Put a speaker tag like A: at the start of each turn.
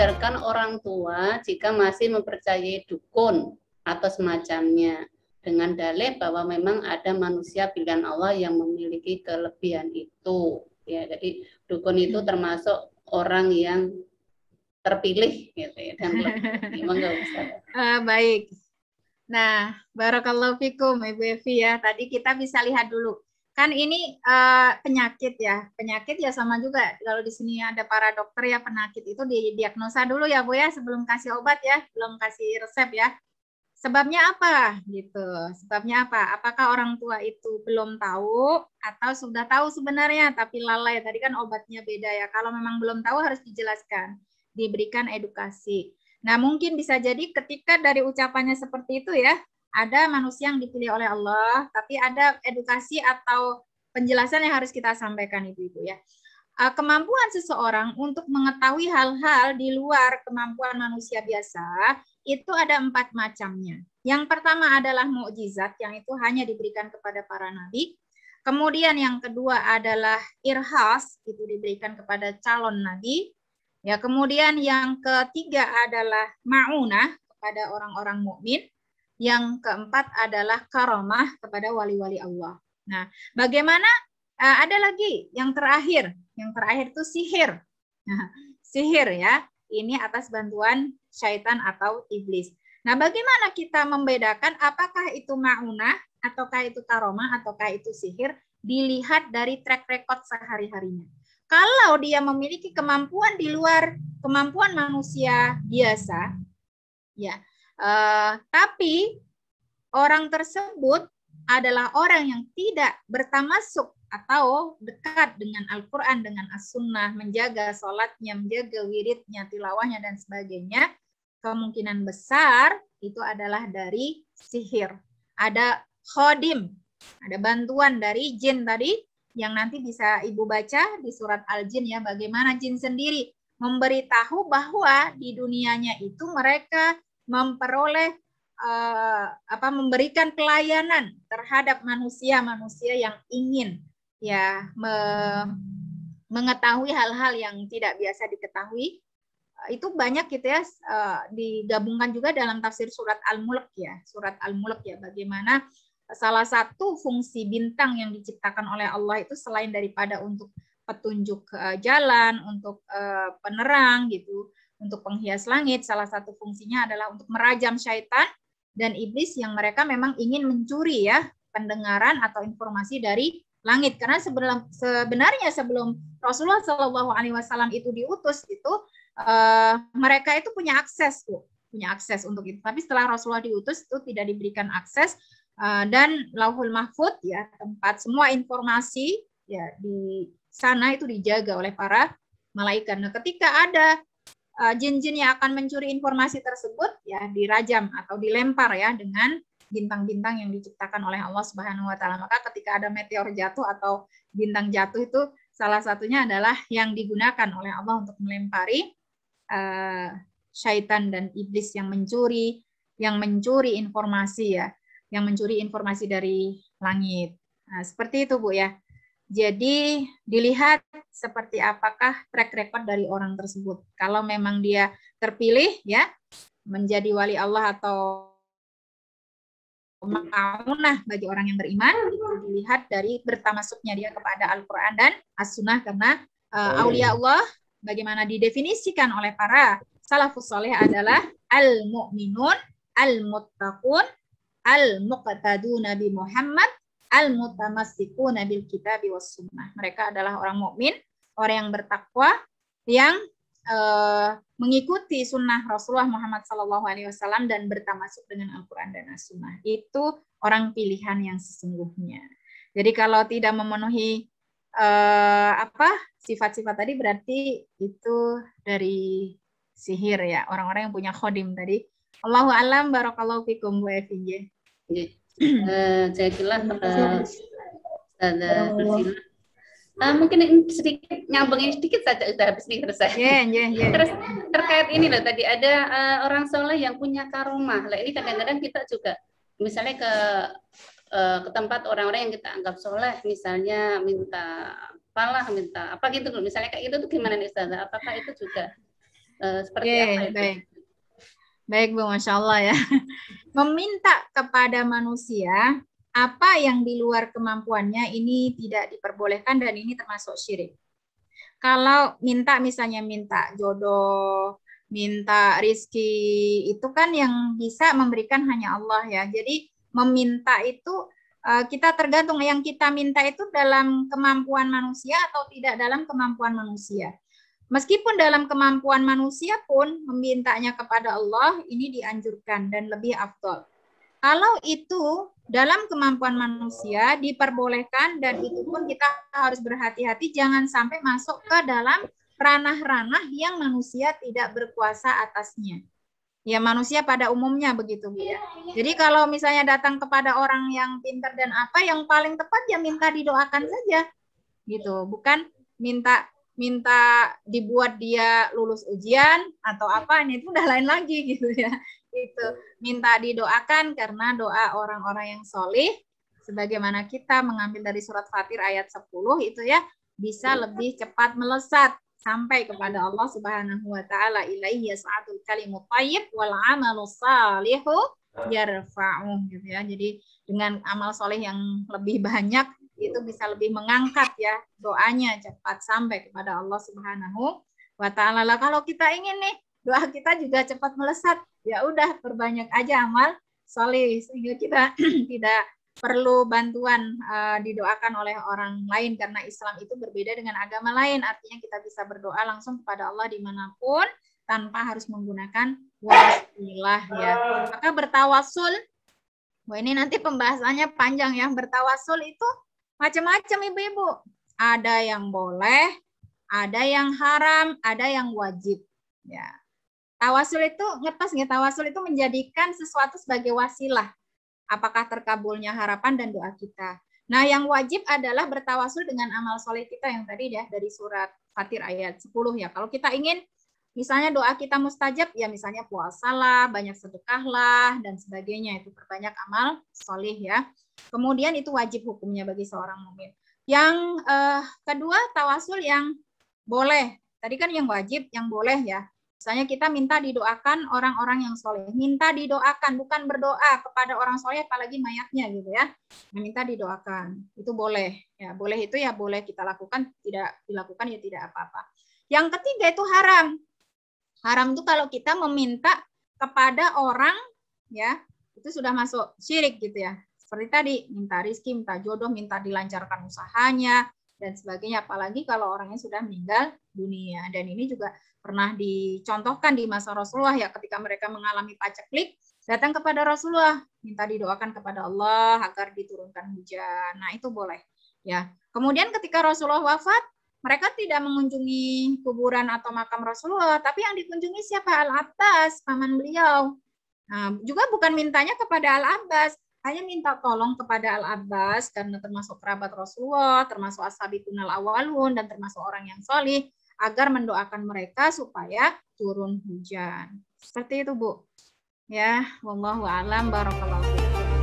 A: diajarkan orang tua jika masih mempercayai dukun atau semacamnya, dengan dalih bahwa memang ada manusia pilihan Allah yang memiliki kelebihan itu. Ya, jadi dukun itu termasuk orang yang terpilih gitu ya, dan gimana Ustaz?
B: Baik. Nah, barakallahu fikum Ibu Evi ya. Tadi kita bisa lihat dulu. Kan ini penyakit ya. Penyakit ya sama juga. Kalau di sini ada para dokter ya, penyakit itu didiagnosa dulu ya Bu ya, sebelum kasih obat ya, belum kasih resep ya. Sebabnya apa gitu? Sebabnya apa? Apakah orang tua itu belum tahu atau sudah tahu sebenarnya tapi lalai? Tadi kan obatnya beda ya. Kalau memang belum tahu harus dijelaskan, diberikan edukasi. Nah, mungkin bisa jadi ketika dari ucapannya seperti itu ya, ada manusia yang dipilih oleh Allah, tapi ada edukasi atau penjelasan yang harus kita sampaikan Ibu-ibu ya. Kemampuan seseorang untuk mengetahui hal-hal di luar kemampuan manusia biasa, itu ada 4 macamnya. Yang pertama adalah mukjizat, yang itu hanya diberikan kepada para nabi. Kemudian yang kedua adalah irhas, itu diberikan kepada calon nabi. Ya, kemudian yang ketiga adalah ma'unah kepada orang-orang mukmin. Yang keempat adalah karamah kepada wali-wali Allah. Nah, bagaimana ada lagi yang terakhir. Yang terakhir itu sihir. Nah, sihir ya. Ini atas bantuan syaitan atau iblis. Nah, bagaimana kita membedakan apakah itu ma'unah ataukah itu karamah ataukah itu sihir? Dilihat dari track record sehari-harinya. Kalau dia memiliki kemampuan di luar kemampuan manusia biasa, ya, tapi orang tersebut adalah orang yang tidak bertamasuk atau dekat dengan Al-Quran, dengan As-Sunnah, menjaga sholatnya, menjaga wiridnya, tilawahnya, dan sebagainya, kemungkinan besar itu adalah dari sihir. Ada khodim, ada bantuan dari jin tadi, yang nanti bisa Ibu baca di surat Al-Jin ya, bagaimana jin sendiri memberitahu bahwa di dunianya itu mereka memperoleh memberikan pelayanan terhadap manusia-manusia yang ingin ya mengetahui hal-hal yang tidak biasa diketahui. Itu banyak gitu ya, digabungkan juga dalam tafsir surat Al-Mulk ya, surat Al-Mulk ya, bagaimana salah satu fungsi bintang yang diciptakan oleh Allah itu selain daripada untuk petunjuk jalan, untuk penerang gitu, untuk penghias langit, salah satu fungsinya adalah untuk merajam syaitan dan iblis yang mereka memang ingin mencuri ya pendengaran atau informasi dari langit. Karena sebenarnya sebelum Rasulullah SAW itu diutus itu mereka itu punya akses untuk itu. Tapi setelah Rasulullah diutus itu tidak diberikan akses. Dan Lauhul Mahfud ya, tempat semua informasi ya di sana itu dijaga oleh para malaikat. Nah, ketika ada jin-jin yang akan mencuri informasi tersebut ya dirajam atau dilempar ya dengan bintang-bintang yang diciptakan oleh Allah Subhanahu wa taala. Maka ketika ada meteor jatuh atau bintang jatuh itu salah satunya adalah yang digunakan oleh Allah untuk melempari syaitan dan iblis yang mencuri informasi ya, yang mencuri informasi dari langit. Nah, seperti itu Bu ya. Jadi dilihat seperti apakah track record dari orang tersebut. Kalau memang dia terpilih ya menjadi wali Allah atau ma'unah bagi orang yang beriman, itu dilihat dari bertamasuknya dia kepada Al-Quran dan As-Sunnah. Karena aulia Allah bagaimana didefinisikan oleh para salafus saleh adalah al-mu'minun, al-muttaqun, al-muqtaduna bi Muhammad, al-mutamassikuna bil kitabi was sunnah. Mereka adalah orang mukmin, orang yang bertakwa, yang mengikuti sunnah Rasulullah Muhammad SAW dan bertamasuk dengan Al-Quran dan As-Sunnah. Itu orang pilihan yang sesungguhnya. Jadi kalau tidak memenuhi sifat-sifat tadi berarti itu dari sihir ya, orang-orang yang punya khodim tadi. Allahu a'lam, barakallahu fikum Bu Evi.
A: Saya kira mungkin sedikit nyambungin sedikit saja, udah habis nih selesai. Terus terkait ini loh, tadi ada orang soleh yang punya karomah. Lah ini kadang-kadang kita juga misalnya ke tempat orang-orang yang kita anggap soleh, misalnya minta apalah, minta apa gitu, misalnya kayak gitu tuh gimana nih Ustazah? Apakah itu juga Seperti apa itu?
B: Baik. Baik Bu, Masya Allah ya. Meminta kepada manusia apa yang di luar kemampuannya ini tidak diperbolehkan dan ini termasuk syirik. Kalau misalnya minta jodoh, minta rizki, itu kan yang bisa memberikan hanya Allah ya. Jadi meminta itu kita tergantung yang kita minta itu dalam kemampuan manusia atau tidak dalam kemampuan manusia. Meskipun dalam kemampuan manusia pun memintanya kepada Allah ini dianjurkan dan lebih afdol. Kalau itu dalam kemampuan manusia diperbolehkan dan itu pun kita harus berhati-hati jangan sampai masuk ke dalam ranah-ranah yang manusia tidak berkuasa atasnya. Ya manusia pada umumnya begitu Bu ya. Jadi kalau misalnya datang kepada orang yang pintar dan apa yang paling tepat ya minta didoakan saja. Gitu, bukan minta dibuat dia lulus ujian atau apa, ini itu udah lain lagi gitu ya. Itu minta didoakan karena doa orang-orang yang solih sebagaimana kita mengambil dari surat Fatir ayat 10 itu ya bisa lebih cepat melesat sampai kepada Allah Subhanahu wa taala. Ilaihi yas'adul kalimut thayyib wal 'amalus shalihu yarfa'uh gitu ya. Jadi dengan amal soleh yang lebih banyak itu bisa lebih mengangkat ya doanya cepat sampai kepada Allah Subhanahu wa taala. Kalau kita ingin nih doa kita juga cepat melesat, ya udah perbanyak aja amal soleh sehingga kita tidak perlu bantuan didoakan oleh orang lain karena Islam itu berbeda dengan agama lain. Artinya kita bisa berdoa langsung kepada Allah dimanapun tanpa harus menggunakan wasilah ya. Maka bertawasul, wah ini nanti pembahasannya panjang ya. Bertawasul itu macam-macam ibu-ibu. Ada yang boleh, ada yang haram, ada yang wajib. Ya. Tawasul itu ngetes nggak? Tawasul itu menjadikan sesuatu sebagai wasilah. Apakah terkabulnya harapan dan doa kita. Nah, yang wajib adalah bertawasul dengan amal soleh kita yang tadi ya dari surat Fatir ayat 10 ya. Kalau kita ingin misalnya doa kita mustajab, ya misalnya puasalah, banyak sedekahlah, dan sebagainya. Itu perbanyak amal soleh ya. Kemudian itu wajib hukumnya bagi seorang mukmin. Yang kedua, tawasul yang boleh. Tadi kan yang wajib, yang boleh ya. Misalnya kita minta didoakan orang-orang yang soleh. Minta didoakan, bukan berdoa kepada orang soleh, apalagi mayatnya gitu ya. Minta didoakan, itu boleh. Ya, boleh itu ya boleh kita lakukan, tidak dilakukan ya tidak apa-apa. Yang ketiga itu haram. Haram itu kalau kita meminta kepada orang, ya itu sudah masuk syirik gitu ya. Seperti tadi, minta rizki, minta jodoh, minta dilancarkan usahanya, dan sebagainya. Apalagi kalau orangnya sudah meninggal dunia. Dan ini juga pernah dicontohkan di masa Rasulullah ya, ketika mereka mengalami paceklik, datang kepada Rasulullah, minta didoakan kepada Allah agar diturunkan hujan. Nah itu boleh. Ya. Kemudian ketika Rasulullah wafat, mereka tidak mengunjungi kuburan atau makam Rasulullah, tapi yang dikunjungi siapa? Al-Abbas, paman beliau. Nah, juga bukan mintanya kepada Al-Abbas, hanya minta tolong kepada Al-Abbas karena termasuk kerabat Rasulullah, termasuk ashabikunal awalun, dan termasuk orang yang solih, agar mendoakan mereka supaya turun hujan. Seperti itu Bu. Ya, wallahu a'lam, barakallahu fiikum.